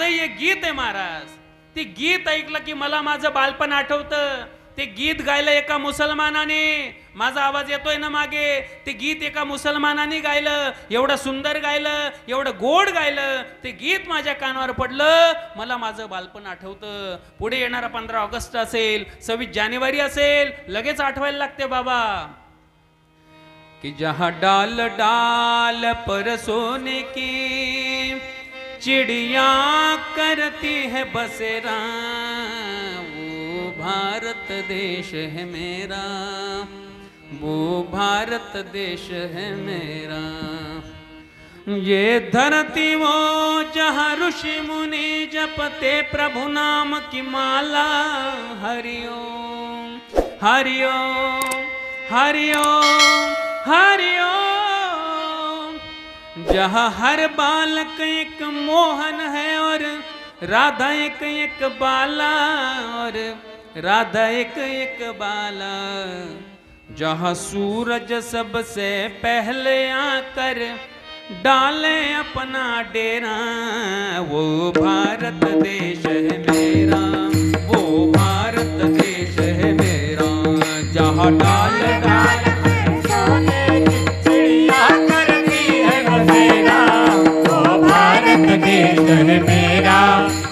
नाही, हे गीत आहे महाराज. ते गीत ऐकलं की मला माझं बालपण आठवतं. ते गीत गायलं एका मुसलमानाने. माझा आवाज येतोय ना मागे? ते गीत एका मुसलमानाने गायलं. एवढं सुंदर गायलं, एवढं गोड गायलं. ते गीत माझ्या कानावर पडलं, मला माझं बालपण आठवतं. पुढे येणारा 15 ऑगस्ट असेल, 26 जानेवारी असेल, लगेच आठवायला लागते बाबा कि जहां डाल डाल पर सोने की चिड़िया करती है बसेरा, वो भारत देश है मेरा, वो भारत देश है मेरा. ये धरती वो जहाँ ऋषि मुनि जपते प्रभु नाम की माला. हरिओम हरिओम हरिओम हरिओम. जहाँ हर बालक एक मोहन है और राधा एक एक बाला, और राधा एक एक बाला. जहाँ सूरज सबसे पहले आकर डाले अपना डेरा, वो भारत देश है मेरा, वो भारत देश है मेरा. जहाँ डाल डाल सोने की चिड़िया करती है बसेरा, वो भारत देश है मेरा,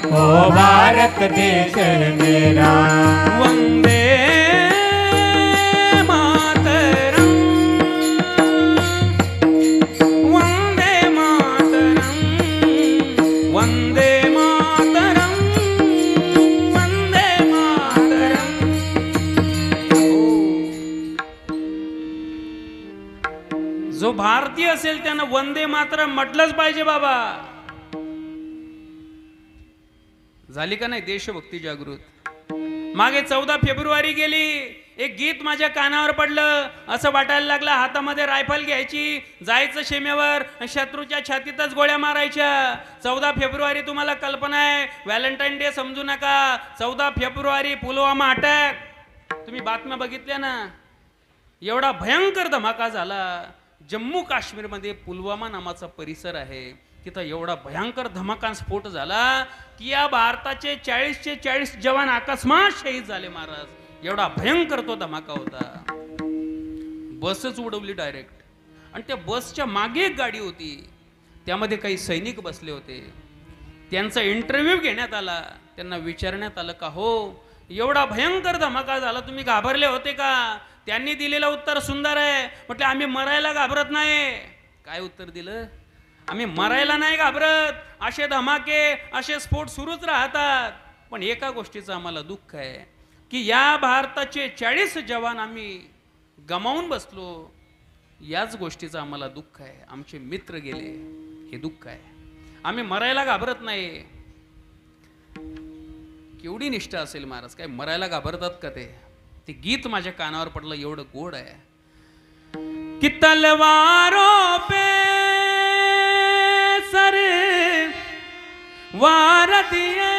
वो भारत देश है मेरा. वंदे जो भारतीय असेल त्यानं वंदे मातरम म्हटलंच पाहिजे बाबा. झाली का नाही देशभक्ती जागृत? मागे 14 फेब्रुवारी गेली, एक गीत माझ्या कानावर पडलं. असं वाटायला लागलं हातामध्ये रायफल घ्यायची, जायचं सीमेवर, शत्रूच्या छातीतच गोळ्या मारायच्या. 14 फेब्रुवारी तुम्हाला कल्पना आहे, व्हॅलेंटाईन डे समजू नका. 14 फेब्रुवारी पुलवामा अटॅक तुम्ही बातम्या बघितल्या ना? एवढा भयंकर धमाका झाला. जम्मू काश्मीरमध्ये पुलवामा नावाचा परिसर आहे, तिथं एवढा भयंकर धमाका स्फोट झाला की या भारताचे 40चे 40 जवान अकस्मात शहीद झाले महाराज. एवढा भयंकर तो धमाका होता. बसच उडवली डायरेक्ट. आणि त्या बसच्या मागे एक गाडी होती, त्यामध्ये काही सैनिक बसले होते. त्यांचा इंटरव्ह्यू घेण्यात आला. त्यांना विचारण्यात आलं का हो एवढा भयंकर धमाका झाला, तुम्ही घाबरले होते का? त्यांनी दिलेलं उत्तर सुंदर आहे. म्हटलं आम्ही मरायला घाबरत नाही. काय उत्तर दिलं? आम्ही मरायला नाही घाबरत. असे धमाके असे स्फोट सुरूच राहतात. पण एका गोष्टीचं आम्हाला दुःख आहे की या भारताचे 40 जवान आम्ही गमावून बसलो. याच गोष्टीचं आम्हाला दुःख आहे. आमचे मित्र गेले, हे दुःख आहे. आम्ही मरायला घाबरत नाही. केवढी निष्ठा असेल महाराज, काय मरायला घाबरतात का ते? ते गीत माझ्या कानावर पडलं, एवढं गोड आहे कि तलवारों पे सर वार दिए,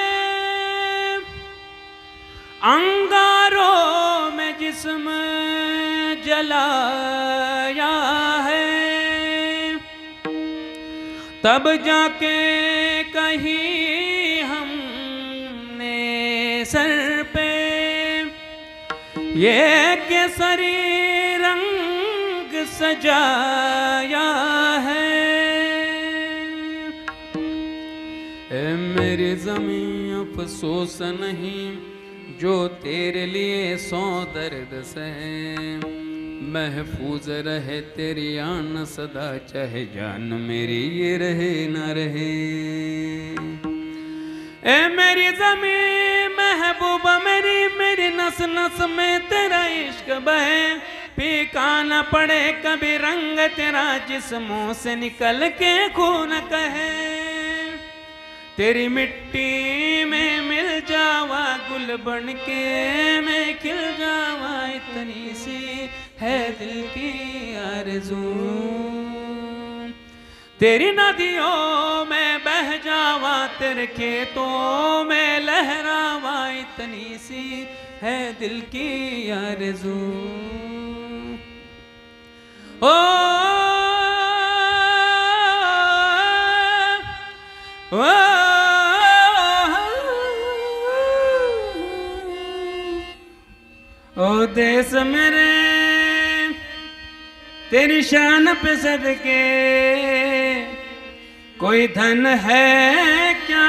अंगारों में जिस्म जलाया है, तब जाके कहीं हमने सर पे ये केसरी रंग सजाया है. ए मेरी ज़मीं अफसोस नहीं जो तेरे लिए 100 दर्द सहे, महफूज रहे तेरी आन सदा, चाहे जान मेरी ये रहे ना रहे. ए मेरी ज़मीं महबूबा मेरी, मेरी नस नस में तेरा इश्क बहे, फीका न पड़े कभी रंग तेरा जिस्मों से निकल के खून कहे. तेरी मिट्टी में मिल जावा गुल बन के मैं खिल जावा, इतनी सी है दिल की आरज़ू. तेरी नदियों में बह जावा, तेरे खेतों में लहरावा, इतनी सी है दिल की आरज़ू. ओ ओ तेरी शान पे सदके कोई धन है क्या,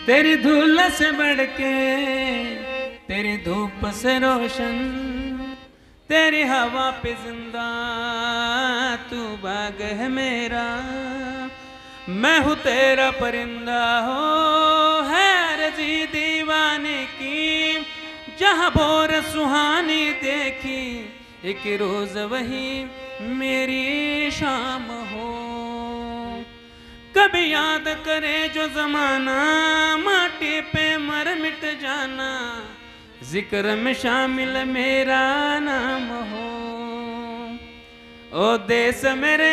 तेरी धूल से बढ़ के, तेरी धूप से रोशन, तेरी हवा पे जिंदा तू बाग है मेरा, मैं हूँ तेरा परिंदा हो है अर्जी दीवाने की, जहाँ भोर सुहानी देखी एक रोज वही मेरी शाम हो। कभी याद करे जो जमाना माटी पे मर मिट जाना, जिक्र में शामिल मेरा नाम हो। ओ देश मेरे